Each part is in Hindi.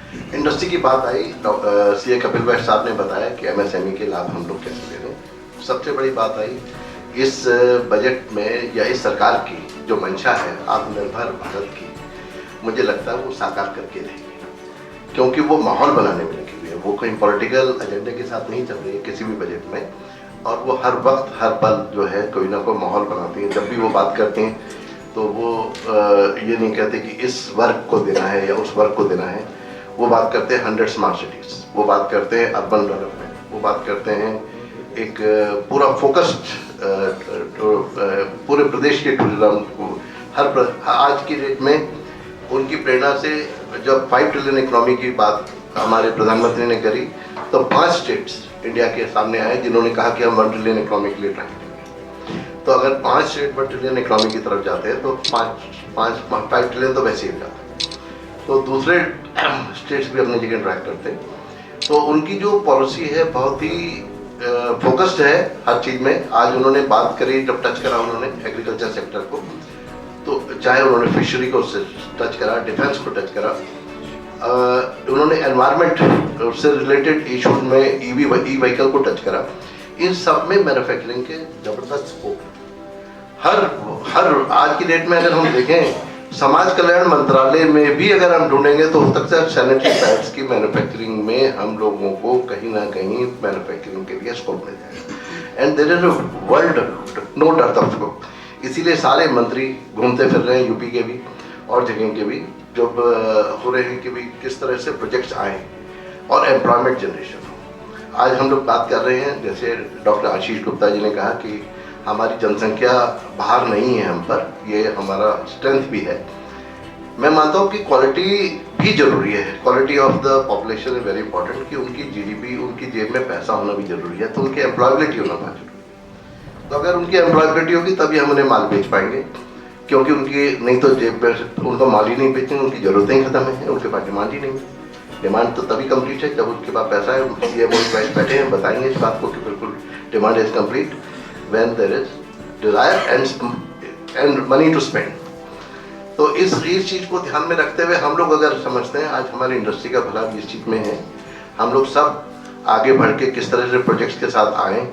इंडस्ट्री की बात आई, सीए कपिल वैश्य साहब ने बताया कि एमएसएमई के लाभ हम लोग कैसे ले रहे हैं। सबसे बड़ी बात आई इस बजट में या इस सरकार की जो मंशा है आत्मनिर्भर भारत की, मुझे लगता है वो साकार करके रहेंगे, क्योंकि वो माहौल बनाने में लगी हुई है। वो कोई पॉलिटिकल एजेंडे के साथ नहीं चल रही है किसी भी बजट में, और वो हर वक्त हर पल जो है कोई ना कोई माहौल बनाती है। जब भी वो बात करते हैं तो वो ये नहीं कहते कि इस वर्ग को देना है या उस वर्ग को देना है। वो बात करते हैं 100 स्मार्ट सिटीज, वो बात करते हैं अर्बन डेवलपमेंट, वो बात करते हैं एक पूरा फोकस्ड पूरे प्रदेश के टूरिज्म को। आज की डेट में उनकी प्रेरणा से जब 5 ट्रिलियन इकोनॉमी की बात हमारे प्रधानमंत्री ने करी तो 5 स्टेट्स इंडिया के सामने आए जिन्होंने कहा कि हम 1 ट्रिलियन इकोनॉमी के लिए ट्राई करेंगे। तो अगर 5 स्टेट 1 ट्रिलियन इकोनॉमी की तरफ जाते हैं तो 5 ट्रिलियन तो वैसे ही जाता है। तो दूसरे स्टेट्स भी अपनी जगह ट्रैक करते हैं। तो उनकी जो पॉलिसी है बहुत ही फोकस्ड है हर चीज़ में। आज उन्होंने बात करी, जब टच करा उन्होंने एग्रीकल्चर सेक्टर को, तो चाहे उन्होंने फिशरी को टच करा, डिफेंस को टच करा, उन्होंने एनवायरनमेंट से रिलेटेड इशूज में ई व्हीकल को टच करा। इन सब में मैन्युफैक्चरिंग के जबरदस्त स्कोप। हर आज की डेट में अगर हम देखें समाज कल्याण मंत्रालय में भी अगर हम ढूंढेंगे तो हो सकता है सैनिटरी पैड्स की मैन्युफैक्चरिंग में हम लोगों को कहीं ना कहीं मैन्युफैक्चरिंग के लिए स्कोप मिल जाएगा। And there is a world no depth of scope. इसीलिए सारे मंत्री घूमते फिर रहे हैं, यूपी के भी और जगह के भी, जब हो रहे हैं कि भाई किस तरह से प्रोजेक्ट्स आए और एम्प्लॉयमेंट जनरेशन हो। आज हम लोग बात कर रहे हैं, जैसे डॉक्टर आशीष गुप्ता जी ने कहा कि हमारी जनसंख्या बाहर नहीं है हम पर, ये हमारा स्ट्रेंथ भी है। मैं मानता हूँ कि क्वालिटी भी जरूरी है। Quality of the population is very important, कि उनकी जीडीपी, उनकी जेब में पैसा होना भी जरूरी है, तो उनकी एम्प्लॉयबिलिटी होना बहुत जरूरी है। तो अगर उनकी एम्प्लॉयबिलिटी होगी तभी हम उन्हें माल बेच पाएंगे, क्योंकि उनकी नहीं तो जेब में उनको माल ही नहीं बेचेंगे, उनकी जरूरतें ही खत्म है, उनके पास डिमांड ही नहीं है। डिमांड तो तभी कंप्लीट है जब उनके पास पैसा है। सीएमओ बैठे हैं, बताएंगे इस बात को कि बिल्कुल demand is complete when there is desire and money to spend। तो इस चीज को ध्यान में रखते हुए हम लोग अगर समझते हैं आज हमारी इंडस्ट्री का भला भी इस चीज में है, हम लोग सब आगे बढ़ के किस तरह से प्रोजेक्ट्स के साथ आए,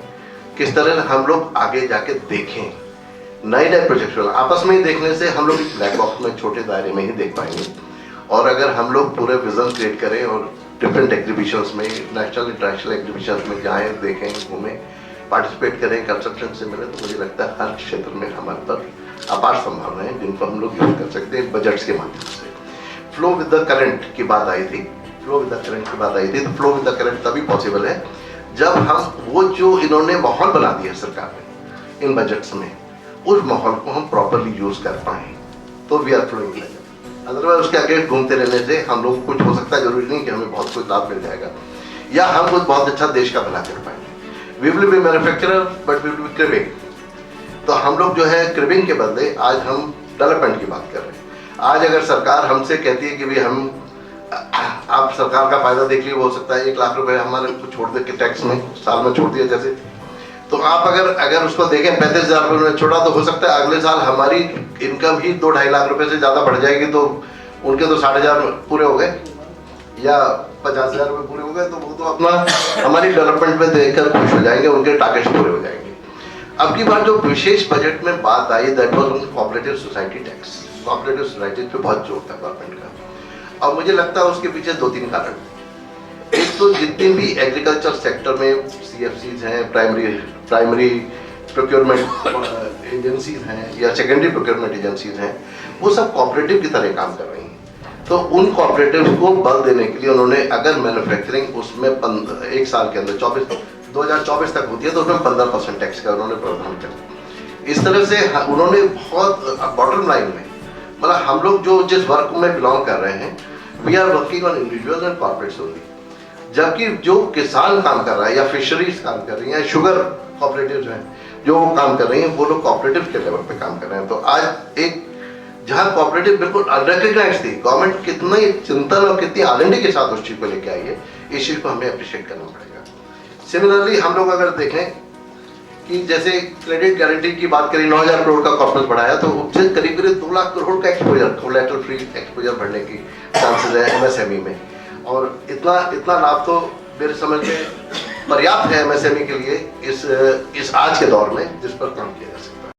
किस तरह हम लोग आगे जाके देखें नए प्रोजेक्ट। आपस में ही देखने से हम लोग ब्लैक बॉक्स में छोटे दायरे में ही देख पाएंगे। और अगर हम लोग पूरे विजन क्रिएट करें और डिफरेंट एग्जीबिशंस में, नेशनल इंटरनेशनल एग्जीबिशंस में जाएं, देखें, घूमें, पार्टिसिपेट करें, कंसल्टेंट से मिले, तो मुझे लगता है हर क्षेत्र में हमारे पर अपार संभावनाएं हैं जिनको हम लोग यूज कर सकते हैं बजट्स के माध्यम से। फ्लो विद द करंट की बात आई थी, फ्लो विद द करंट की बात आई थी। तो फ्लो विद द करंट तभी पॉसिबल है जब हम वो जो इन्होंने माहौल बना दिया सरकार ने इन बजट्स में, उस माहौल को हम प्रॉपरली यूज कर पाए, तो वी आर फ्लोइंग। अदरवाइज उसके आगे घूमते रहने से हम लोग कुछ हो सकता है, जरूरी नहीं कि हमें बहुत कुछ लाभ मिल जाएगा या हम कुछ बहुत अच्छा देश का भला कर पाएंगे। We will be manufacturer, but we will be cribbing। तो हम लोग जो है क्रिबिंग के बदले आज हम डेवलपमेंट की बात कर रहे हैं। आज अगर सरकार हमसे कहती है कि भाई हम आप सरकार का फायदा देख लिए, हो सकता है 1 लाख रुपए हमारे को छोड़ दे के टैक्स में साल में छोड़ दिया जैसे, तो आप अगर उसको देखें 35,000 रुपये में छोड़ा, तो हो सकता है अगले साल हमारी इनकम ही 2-2.5 लाख रुपए से ज़्यादा बढ़ जाएगी। तो उनके तो 60,000 पूरे हो गए या 50,000 रुपये पूरे हो गए, तो वो तो अपना हमारी डेवलपमेंट में देखकर खुश हो जाएंगे, उनके टारगेट्स पूरे हो जाएंगे। अब की बार जो विशेष बजट में बात आई, that was on cooperative society tax. Cooperative society पे बहुत जोर था गवर्नमेंट का, और मुझे लगता है उसके पीछे 2-3 कारण। एक तो जितनी भी एग्रीकल्चर सेक्टर में CFCs हैं, प्राइमरी प्रोक्योरमेंट एजेंसीज हैं या सेकेंडरी प्रोक्योरमेंट एजेंसीज हैं, वो सब कोऑपरेटिव की तरह काम कर रही हैं। तो उन कोऑपरेटिव्स को बल देने के लिए उन्होंने, अगर मैन्युफैक्चरिंग उसमें 1 साल के अंदर 2024 तक होती है तो उसमें 15% टैक्स का उन्होंने प्रावधान किया। इस तरह से उन्होंने बहुत बॉटम लाइन में, मतलब हम लोग जो जिस वर्क में बिलोंग कर रहे हैं, we are working on individuals and corporates only. जबकि जो किसान काम कर रहा है या फिशरीज काम कर रही है या शुगर कोऑपरेटिव्स हैं जो काम कर रही हैं, वो लोग कोऑपरेटिव के लेवल पे काम कर रहे हैं। तो आज एक जहाँ कोऑपरेटिव बिल्कुल अनरिकग्नाइज्ड थी, गवर्नमेंट कितनी चिंतन और कितनी R&D के साथ उस चीज को लेके आई है, इस चीज को हमें अप्रिशिएट करना पड़ेगा। सिमिलरली हम लोग अगर देखें कि जैसे क्रेडिट गारंटी की बात करें, 9,000 करोड़ का कॉर्पस बढ़ाया, तो उससे करीब 2 लाख करोड़ का एक्सपोजर, कोलैटरल फ्री एक्सपोजर बढ़ने की चांसेस है MSME में। और इतना इतना लाभ तो मेरे समझ में पर्याप्त है एमएसएमई के लिए इस आज के दौर में, जिस पर काम किया जा सकता है।